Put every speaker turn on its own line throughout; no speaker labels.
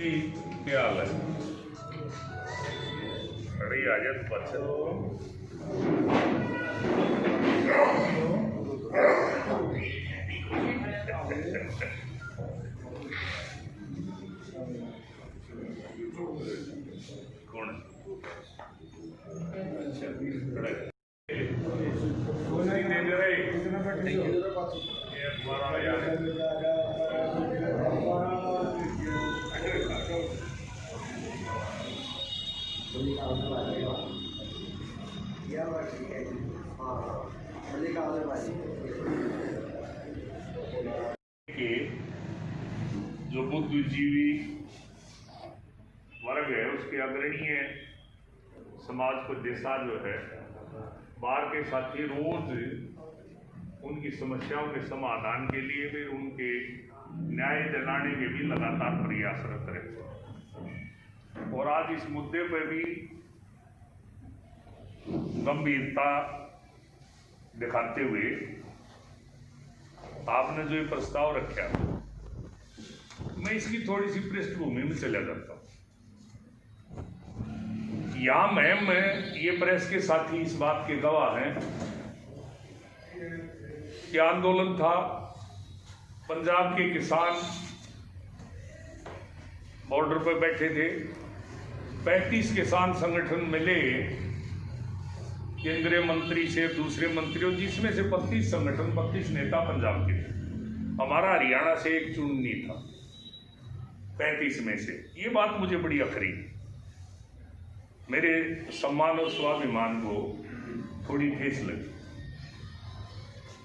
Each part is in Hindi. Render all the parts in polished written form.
क्या हाल है? खड़ी आ जा तू बच्चे कौन नहीं दे रहे ये तुम्हारा यार कि जो बुद्धिजीवी वर्ग है उसके अग्रणीय समाज को जैसा जो है बाहर के साथी रोज उनकी समस्याओं के समाधान के लिए भी उनके न्याय दिलाने के भी लगातार प्रयासरत रहते हैं। और आज इस मुद्दे पर भी गंभीरता दिखाते हुए आपने जो ये प्रस्ताव रखा, मैं इसकी थोड़ी सी पृष्ठभूमि में चला जाता हूँ। यहाँ मैं ये प्रेस के साथी इस बात के गवाह हैं कि आंदोलन था, पंजाब के किसान बॉर्डर पर बैठे थे, 35 किसान संगठन मिले केंद्रीय मंत्री से दूसरे मंत्रियों, जिसमें से 32 संगठन 32 नेता पंजाब के थे। हमारा हरियाणा से एक चुननी था 35 में से। ये बात मुझे बड़ी अखरी, मेरे सम्मान और स्वाभिमान को थोड़ी ठेस लगी।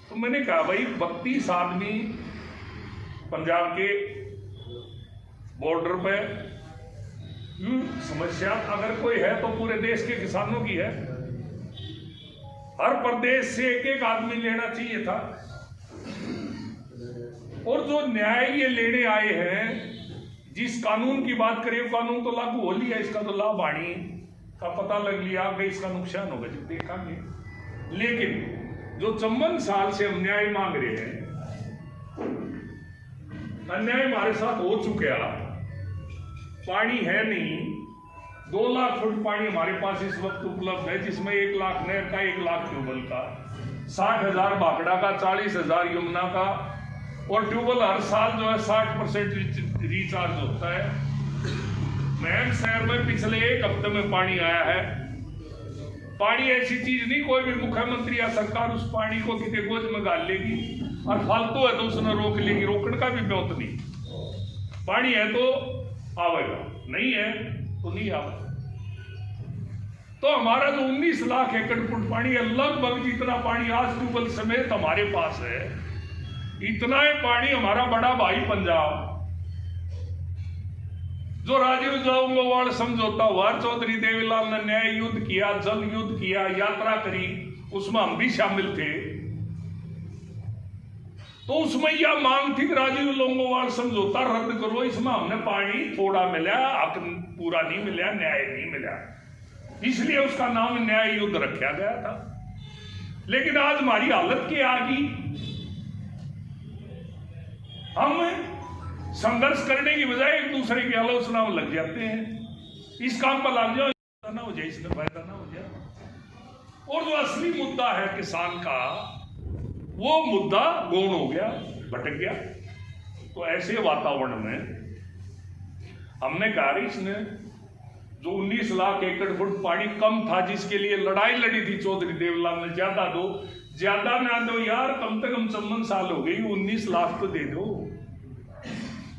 तो मैंने कहा भाई 32 आदमी पंजाब के बॉर्डर पे, समस्या अगर कोई है तो पूरे देश के किसानों की है। हर प्रदेश से एक एक आदमी लेना चाहिए था। और जो न्याय ये लेने आए हैं, जिस कानून की बात करें वो कानून तो लागू हो लिया, इसका तो लाभ आनी का पता लग लिया कि इसका नुकसान होगा जब देखेंगे। लेकिन जो 54 साल से हम न्याय मांग रहे हैं, अन्याय हमारे साथ हो चुका, पानी है नहीं, 2 लाख फुट पानी हमारे पास इस वक्त उपलब्ध है, जिसमें 1 लाख नहर का, 1 लाख ट्यूबवेल का, 60,000 भाखड़ा का, 40,000 यमुना का, और ट्यूबवेल हर साल जो है 60% रिचार्ज होता है। मैन शहर में पिछले 1 हफ्ते में पानी आया है। पानी ऐसी चीज नहीं कोई भी मुख्यमंत्री या सरकार उस पानी को किसी गोद में गाल लेगी और फालतू है तो उसने रोक लेगी, रोकने का भी ब्योत नहीं। पानी है तो आवेगा, नहीं है तो नहीं आवेगा। तो हमारा जो 19 लाख एकड़ फुट पानी है, लगभग जितना पानी आज ट्यूबवेल समेत हमारे पास है, इतना ही पानी हमारा बड़ा भाई पंजाब, जो राजीव गौवाड़ समझौता हुआ, चौधरी देवीलाल ने न्याय युद्ध किया, जल युद्ध किया, यात्रा करी, उसमें हम भी शामिल थे। तो उसमें यह मांग थी कि राजीव लोंगोवाल समझौता रद्द करो। इसमें हमने पानी थोड़ा मिला, हक पूरा नहीं मिला, न्याय नहीं मिला, इसलिए उसका नाम न्याय युद्ध रखा गया था। लेकिन आज हमारी हालत क्या आ गई, हम संघर्ष करने की बजाय एक दूसरे की आलोचना में लग जाते हैं। इस काम पर लग जाओ ना हो जाए, इसका फायदा ना हो जाए। और जो असली मुद्दा है किसान का, वो मुद्दा गौण हो गया, भटक गया। तो ऐसे वातावरण में हमने कहा इसने जो 19 लाख एकड़ फुट पानी कम था, जिसके लिए लड़ाई लड़ी थी चौधरी देवलाल ने, ज्यादा दो, ज्यादा ना दो यार, कम से कम 54 साल हो गई, 19 लाख तो दे दो।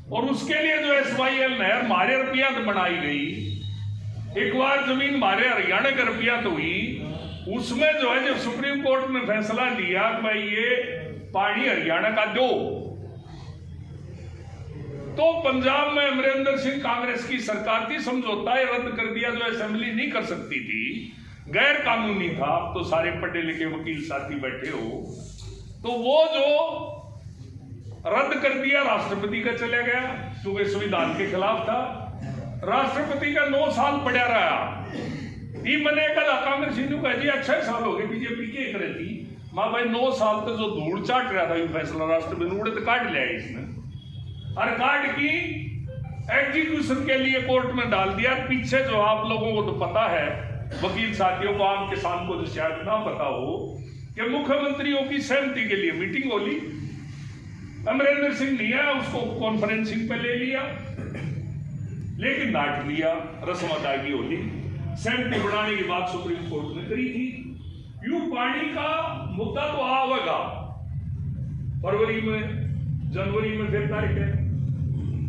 और उसके लिए जो SYL नहर हमारे रुपया तो बनाई गई, एक बार जमीन हमारे हरियाणा का रुपया तो हुई, उसमें जो है जब सुप्रीम कोर्ट ने फैसला दिया कि भाई ये पानी हरियाणा का दो, तो पंजाब में अमरिंदर सिंह कांग्रेस की सरकार थी, समझौता रद्द कर दिया, जो असेंबली नहीं कर सकती थी, गैर कानूनी था। अब तो सारे पढ़े लिखे वकील साथी बैठे हो, तो वो जो रद्द कर दिया, राष्ट्रपति का चला गया, क्योंकि संविधान के खिलाफ था। राष्ट्रपति का 9 साल पड़ा रहा। ये मैंने कहा कांग्रेस कहा जी 6 साल हो गए बीजेपी के करे थी, माँ भाई 9 साल तक जो धूल चाट रहा था ये फैसला राष्ट्रपति ने उड़े तो काट लिया इसने, और काट की एग्जीक्यूशन के लिए कोर्ट में डाल दिया। पीछे जो आप लोगों को तो पता है, वकील साथियों को, आम किसान को जो शायद ना पता हो, कि मुख्यमंत्रियों की सहमति के लिए मीटिंग होली। अमरिंदर सिंह नहीं आया, उसको कॉन्फ्रेंसिंग पे ले लिया, लेकिन डांट लिया, रस्म अदायगी होली। सहमति बढ़ाने की बात सुप्रीम कोर्ट ने करी थी। यूं पानी का मुद्दा तो आवेगा फरवरी में, जनवरी में फिर तारीख है।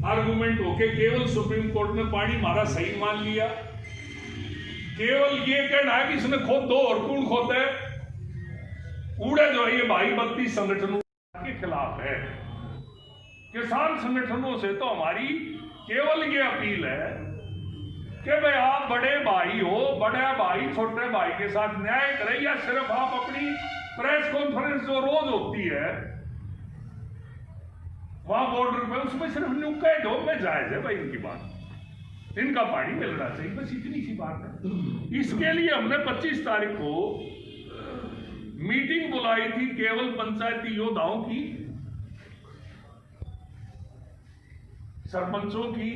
आर्गुमेंट होके केवल सुप्रीम कोर्ट में पानी हमारा सही मान लिया। केवल ये कहना है कि इसने खोद दो और कौन खोद है, उड़े जो है ये भाई बत्ती संगठनों के खिलाफ है। किसान संगठनों से तो हमारी केवल ये अपील है कि भाई आप बड़े भाई हो, बड़े भाई छोटे भाई के साथ न्याय करें, या सिर्फ आप अपनी प्रेस कॉन्फ्रेंस जो रोज होती है वहां बॉर्डर पे, उसमें सिर्फ नुक्के ढोक में जायज है भाई इनकी बात, इनका पानी मिलना चाहिए, बस इतनी सी बात है। इसके लिए हमने 25 तारीख को मीटिंग बुलाई थी केवल पंचायती योद्धाओं की, सरपंचों की,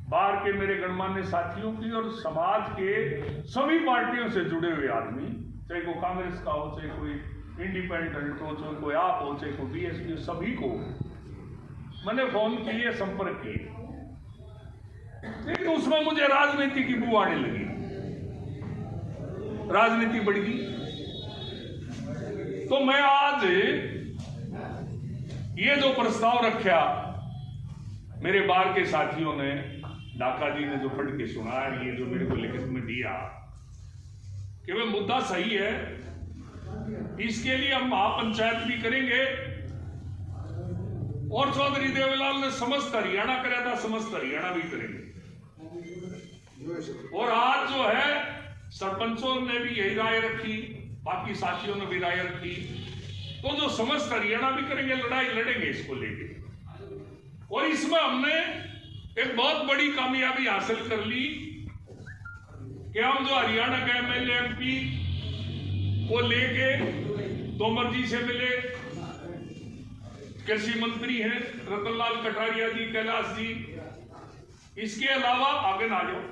बाहर के मेरे गणमान्य साथियों की और समाज के सभी पार्टियों से जुड़े हुए आदमी, चाहे कोई कांग्रेस का हो, चाहे कोई इंडिपेंडेंट हो, चाहे कोई आप हो, चाहे कोई बीएसपी हो, सभी को मैंने फोन किए, संपर्क किए। लेकिन उसमें मुझे राजनीति की बू आने लगी, राजनीति बढ़ गई। तो मैं आज ये जो प्रस्ताव रखा, मेरे बार के साथियों ने, डाका जी ने जो पढ़ के सुना, ये जो मेरे को लिखित में दिया कि वह मुद्दा सही है, इसके लिए हम महापंचायत भी करेंगे। और चौधरी देवलाल ने समस्त हरियाणा कराया था, समस्त हरियाणा भी करेंगे। और आज जो है सरपंचों ने भी यही राय रखी, बाकी साथियों ने भी राय रखी, तो जो समस्त हरियाणा भी करेंगे, लड़ाई लड़ेंगे इसको लेके। और इसमें हमने एक बहुत बड़ी कामयाबी हासिल कर ली कि हम जो हरियाणा के एमएलए एमपी को लेके तोमर जी से मिले, कृषि मंत्री हैं रतनलाल कटारिया जी, कैलाश जी, इसके अलावा आगे ना जाओ।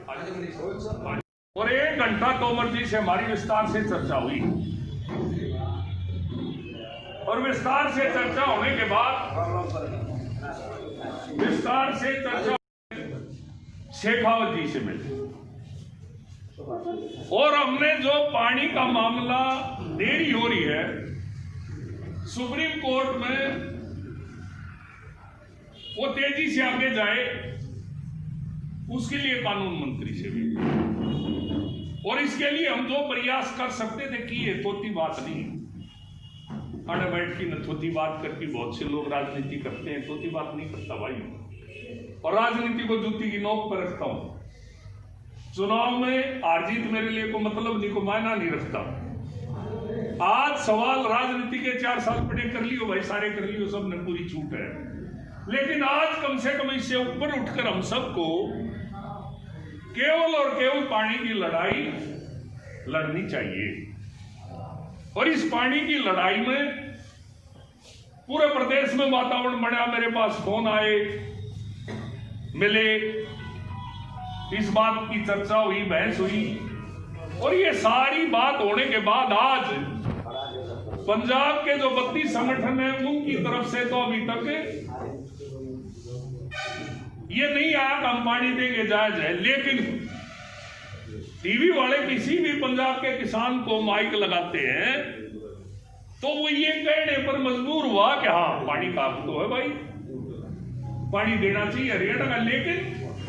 और 1 घंटा तोमर जी से हमारी विस्तार से चर्चा हुई, और विस्तार से चर्चा होने के बाद शेखावत जी से मिले, और हमने जो पानी का मामला देरी हो रही है सुप्रीम कोर्ट में, वो तेजी से आगे जाए, उसके लिए कानून मंत्री से भी, और इसके लिए हम जो प्रयास कर सकते थे किए। तोती बात नहीं, अड़ बैठ की नथोती बात करके बहुत से लोग राजनीति करते हैं, तोती बात नहीं करता भाई। और राजनीति को जूती की नोक पर रखता हूं। चुनाव में हार जीत मेरे लिए को मतलब नहीं, को मायना नहीं रखता। आज सवाल राजनीति के 4 साल पड़े कर लियो भाई, सारे कर लियो, सब ने पूरी छूट है। लेकिन आज कम से कम इससे ऊपर उठकर हम सबको केवल और केवल पानी की लड़ाई लड़नी चाहिए। और इस पानी की लड़ाई में पूरे प्रदेश में वातावरण बना। मेरे पास फोन आए, मिले, इस बात की चर्चा हुई, बहस हुई, और ये सारी बात होने के बाद आज पंजाब के जो 32 संगठन हैं उनकी तरफ से तो अभी तक ये नहीं आया कि हम पानी देंगे, जायज है। लेकिन टीवी वाले किसी भी पंजाब के किसान को माइक लगाते हैं तो वो ये कहने पर मजबूर हुआ कि हाँ पानी का हक तो है भाई, पानी देना चाहिए हरियाणा का, लेकिन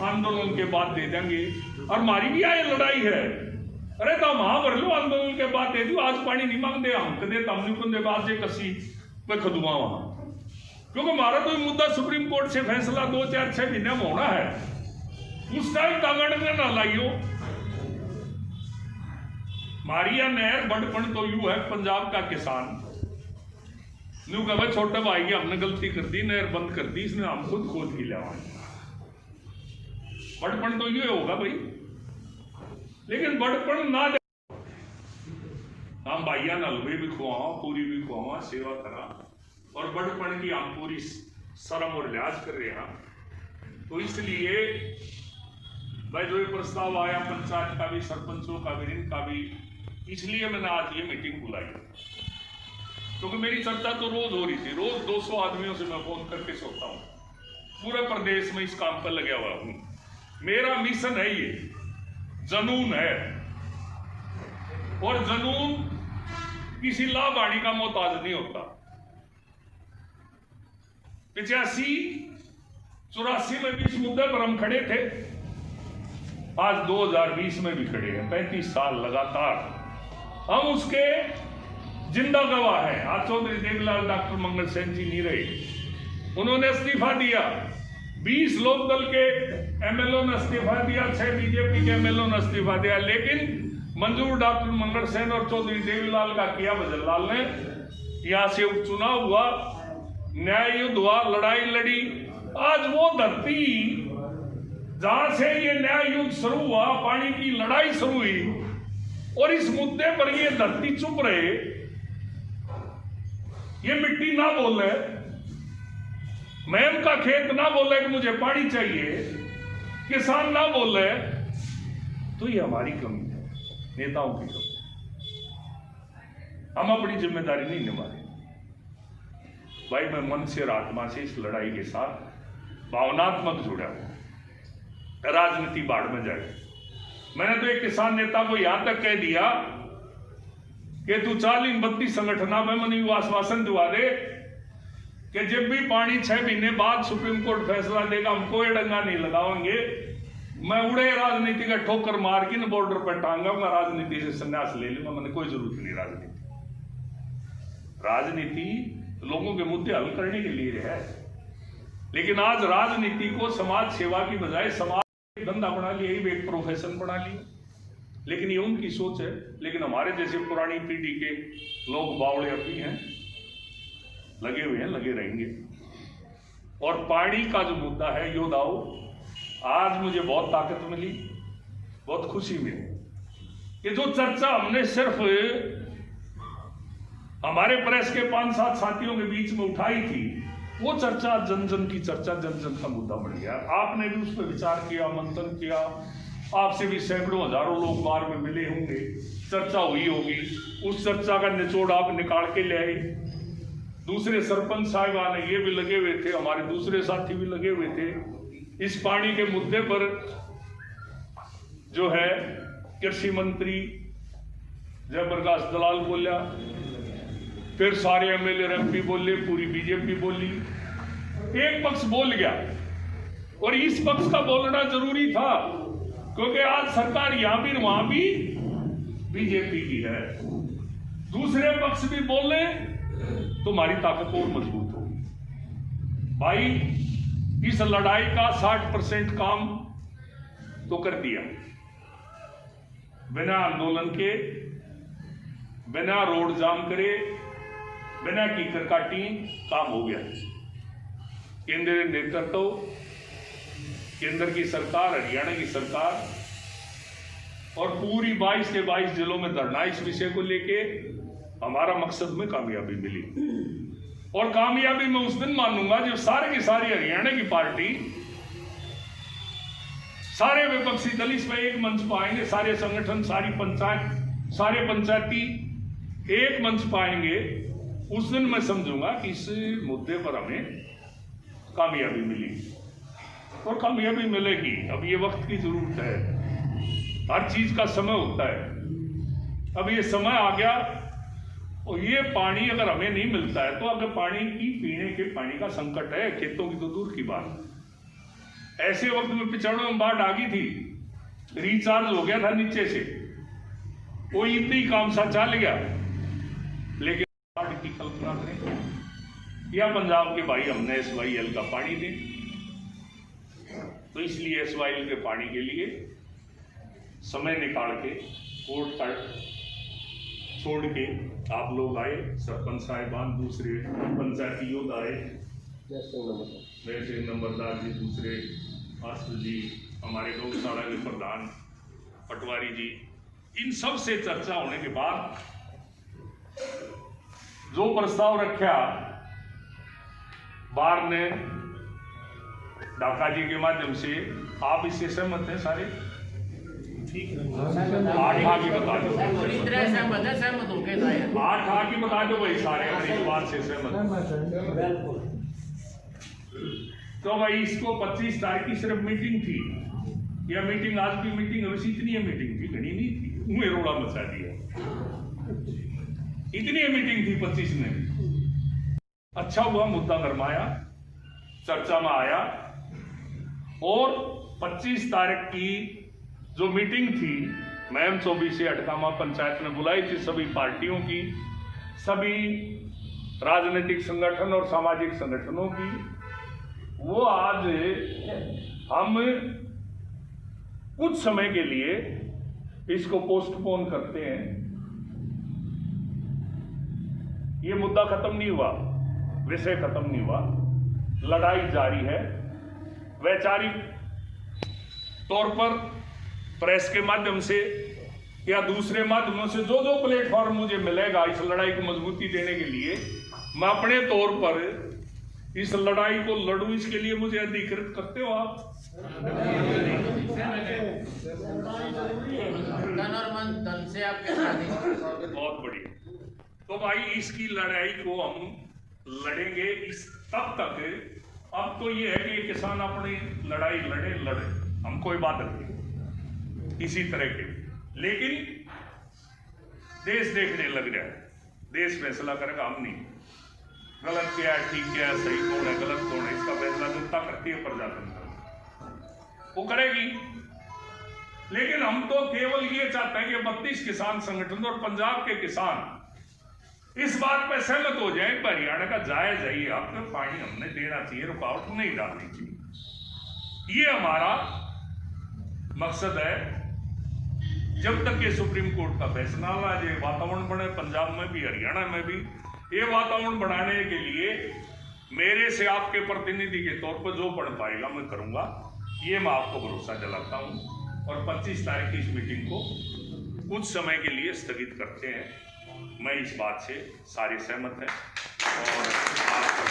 आंदोलन के बाद दे देंगे। और हमारी भी आए लड़ाई है, अरे तो वहां भर लो, आंदोलन के बाद दे दो, आज पानी नहीं मांगते हम कदे तमने बाद से कसी पे खदुआ वहां, क्योंकि हमारा तो मुद्दा सुप्रीम कोर्ट से फैसला 2, 4, 6 महीने में होना है। उस टाइम तागड़ में ना लाइयो। मारिया नहर बड़पन तो यू है पंजाब का किसान न्यू कहा छोटे भाई हमने गलती कर दी, नहर बंद कर दी, इसने हम खुद खोद की लिया। बड़पन तो यू होगा भाई, लेकिन बड़पन ना हम भाइया नलवे भी खुआवा, पूरी भी खुआवा, सेवा करा, और बड़पन की हम पूरी शर्म और लिहाज कर रहे हैं। तो इसलिए भाई जो ये प्रस्ताव आया पंचायत का भी, सरपंचों का भी, इनका भी, इसलिए मैंने आज ये मीटिंग बुलाई, क्योंकि मेरी चर्चा तो रोज हो रही थी। रोज 200 आदमियों से मैं फोन करके सोता हूँ, पूरे प्रदेश में इस काम पर लगा हुआ हूँ। मेरा मिशन है, ये जनून है, और जनून किसी लाभार्थी का मोहताज नहीं होता। 85-84 में भी इस मुद्दे पर हम खड़े थे, आज 2020 में भी खड़े हैं। 35 साल लगातार हम उसके जिंदा गवाह हैं। आज चौधरी देवीलाल डॉक्टर मंगल सेन जी नहीं रहे, उन्होंने इस्तीफा दिया। 20 लोक दल के एमएलओ ने इस्तीफा दिया, 6 बीजेपी के एमएलओ ने इस्तीफा दिया, लेकिन मंजूर डॉक्टर मंगल सेन और चौधरी देवीलाल का किया भजनलाल ने। यहां से उपचुनाव हुआ, न्याय युद्ध हुआ, लड़ाई लड़ी। आज वो धरती जहां से ये न्याय युद्ध शुरू हुआ, पानी की लड़ाई शुरू हुई, और इस मुद्दे पर ये धरती चुप रहे, ये मिट्टी ना बोले, मैम का खेत ना बोले कि मुझे पानी चाहिए, किसान ना बोले, तो ये हमारी कमी है, नेताओं की कमी। हम अपनी जिम्मेदारी नहीं निभा रहे। भाई मैं मन से और आत्मा से इस लड़ाई के साथ भावनात्मक जुड़ा हूं। राजनीति बाढ़ में जाए। मैंने तो एक किसान नेता को यहां तक कह दिया कि तू 40-32 संगठनों में मन आश्वासन दिवा दे कि जब भी पानी 6 महीने बाद सुप्रीम कोर्ट फैसला देगा, हम कोई डंगा नहीं लगाएंगे। मैं उड़े राजनीति का ठोकर मार के न बॉर्डर पर टांगा, मैं राजनीति से संन्यास ले लूंगा। मैंने कोई जरूरत नहीं राजनीति लोगों के मुद्दे हल करने के लिए है, लेकिन आज राजनीति को समाज सेवा की बजाय समाज धंधा बना लिया, एक प्रोफेशन बना लिया। लेकिन ये उनकी सोच है। लेकिन हमारे जैसे पुरानी पीढ़ी के लोग बावड़े अपनी हैं, लगे हुए हैं, लगे रहेंगे। और पानी का जो मुद्दा है, योद्धाओं, आज मुझे बहुत ताकत मिली, बहुत खुशी मिली। ये जो चर्चा हमने सिर्फ हमारे प्रेस के 5-7 साथियों के बीच में उठाई थी, वो चर्चा जन जन की चर्चा, जन जन का मुद्दा बन गया। आपने भी उस पर विचार किया, मंथन किया, आपसे भी सैकड़ों हजारों लोग बार में मिले होंगे, चर्चा हुई होगी। उस चर्चा का निचोड़ आप निकाल के ले आए। दूसरे सरपंच साहिबान ये भी लगे हुए थे, हमारे दूसरे साथी भी लगे हुए थे। इस पानी के मुद्दे पर जो है कृषि मंत्री जयप्रकाश दलाल बोला, फिर सारे एमएलए एमपी बोले, पूरी बीजेपी बोली, एक पक्ष बोल गया। और इस पक्ष का बोलना जरूरी था, क्योंकि आज सरकार यहां भी वहां भी बीजेपी की है। दूसरे पक्ष भी बोले तो हमारी ताकत और मजबूत होगी। भाई इस लड़ाई का 60% काम तो कर दिया, बिना आंदोलन के, बिना रोड जाम करे, बिना कीकर काटी काम हो गया। केंद्रीय नेतृत्व, केंद्र की सरकार, हरियाणा की सरकार और पूरी 22 के 22 जिलों में धरना इस विषय को लेके हमारा मकसद में कामयाबी मिली। और कामयाबी मैं उस दिन मानूंगा जब सारे की सारी हरियाणा की पार्टी, सारे विपक्षी दल इस पर एक मंच पाएंगे, सारे संगठन, सारी पंचायत, सारे पंचायती एक मंच पाएंगे। उस दिन मैं समझूंगा कि इस मुद्दे पर हमें कामयाबी मिली, और कामयाबी मिलेगी। अब ये वक्त की जरूरत है, हर चीज का समय होता है। अब ये समय आ गया, और ये पानी अगर हमें नहीं मिलता है तो अगर पानी की, पीने के पानी का संकट है, खेतों की तो दूर की बात। ऐसे वक्त में पिछड़ों में बाढ़ आ गई थी, रिचार्ज हो गया था नीचे से, वो इतनी काम सा चल गया। लेकिन बाढ़ की कल्पना करें, या पंजाब के भाई हमने SYL का पानी दे, तो इसलिए SYL के पानी के लिए समय निकाल के कोर्ट का छोड़ के आप लोग आए, सरपंच साहिबान, दूसरे पंचायती योद्धा आए, वैसे नंबरदार जी, दूसरे मास्टर जी, हमारे गौशाला के प्रधान पटवारी जी, इन सब से चर्चा होने के बाद जो प्रस्ताव रखा बार ने ढाका जी के माध्यम से। आप इससे सहमत हैं सारे?
ठीक है,
8 आगे बता दो,
पूरी तरह सहमत हो के लाए
8 आगे बता दो भाई सारे अगर इस बात से सहमत।
बिल्कुल।
तो भाई इसको 25 तारीख की सिर्फ मीटिंग थी, या मीटिंग आज की मीटिंग बस इतनी मीटिंग थी, घनी नहीं थी, मुंह रोड़ा मचा दिया, इतनी मीटिंग थी 25 में। अच्छा हुआ मुद्दा गरमाया, चर्चा में आया, और 25 तारीख की जो मीटिंग थी मैम 24 से अटकामा पंचायत में बुलाई थी सभी पार्टियों की, सभी राजनीतिक संगठन और सामाजिक संगठनों की, वो आज हम कुछ समय के लिए इसको पोस्टपोन करते हैं। ये मुद्दा खत्म नहीं हुआ, विषय खत्म नहीं हुआ, लड़ाई जारी है। वैचारिक तौर पर प्रेस के माध्यम से या दूसरे माध्यमों से जो जो प्लेटफॉर्म मुझे मिलेगा इस लड़ाई को मजबूती देने के लिए, मैं अपने तौर पर इस लड़ाई को लड़ूं। इसके लिए मुझे अधिकृत करते हो आप?
तन और मन, तन से आपके साथ।
बहुत बढ़िया। तो भाई इसकी लड़ाई को हम लड़ेंगे इस तब तक। अब तो ये है कि किसान अपनी लड़ाई लड़े, हम कोई बात नहीं इसी तरह के, लेकिन देश देखने लग जाए, देश फैसला करेगा, हम नहीं। गलत क्या है, ठीक क्या है, सही कौन है, गलत कौन है, इसका फैसला जनता करती है, प्रजातंत्र वो करेगी। लेकिन हम तो केवल ये चाहते हैं कि 32 किसान संगठन और पंजाब के किसान इस बात पर सहमत हो जाए कि हरियाणा का जायज है, ये आपको पानी हमने देना चाहिए, रुकावट नहीं डालनी चाहिए। ये हमारा मकसद है। जब तक ये सुप्रीम कोर्ट का फैसला ना जाए, वातावरण बने पंजाब में भी हरियाणा में भी, ये वातावरण बनाने के लिए मेरे से आपके प्रतिनिधि के तौर पर जो बढ़ पाएगा मैं करूंगा, ये मैं आपको भरोसा दिलाता हूं। और 25 तारीख की इस मीटिंग को कुछ समय के लिए स्थगित करते हैं। मैं इस बात से सारे सहमत हैं और आपका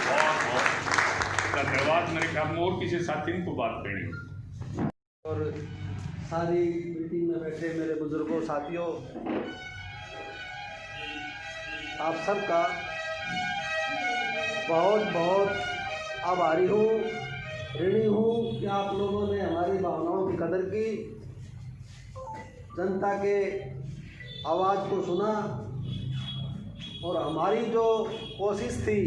बहुत बहुत धन्यवाद। मेरे ख्याल में और किसी साथी को बात करनी है।
और सारी मीटिंग में बैठे मेरे बुजुर्गों, साथियों, आप सबका बहुत बहुत आभारी हूँ, ऋणी हूँ कि आप लोगों ने हमारी भावनाओं की कदर की, जनता के आवाज़ को सुना, और हमारी जो कोशिश थी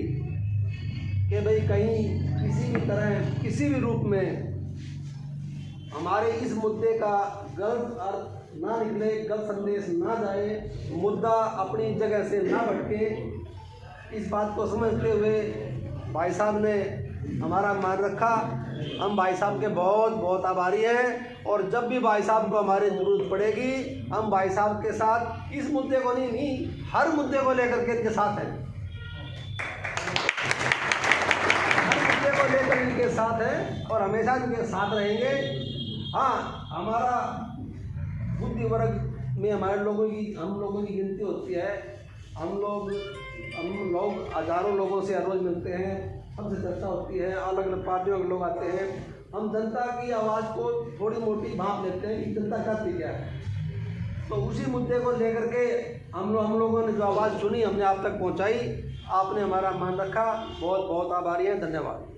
कि भाई कहीं किसी भी तरह, किसी भी रूप में हमारे इस मुद्दे का गलत अर्थ ना निकले, गलत संदेश ना जाए, मुद्दा अपनी जगह से ना भटके, इस बात को समझते हुए भाई साहब ने हमारा मान रखा। हम भाई साहब के बहुत बहुत आभारी हैं, और जब भी भाई साहब को हमारी ज़रूरत पड़ेगी, हम भाई साहब के साथ इस मुद्दे को नहीं हर मुद्दे को लेकर के इनके साथ हैं, हर मुद्दे को लेकर इनके साथ हैं और हमेशा इनके साथ रहेंगे। हाँ, हमारा बुद्धि वर्ग में हम लोगों की गिनती होती है। हम लोग हजारों लोगों से हर रोज़ मिलते हैं, हमसे चर्चा होती है, अलग अलग पार्टियों के लोग आते हैं। हम जनता की आवाज़ को थोड़ी मोटी भांप लेते हैं कि जनता चाहती क्या है, तो उसी मुद्दे को लेकर के हम लोगों ने जो आवाज़ सुनी, हमने आप तक पहुंचाई। आपने हमारा मान रखा, बहुत बहुत आभारी हैं। धन्यवाद।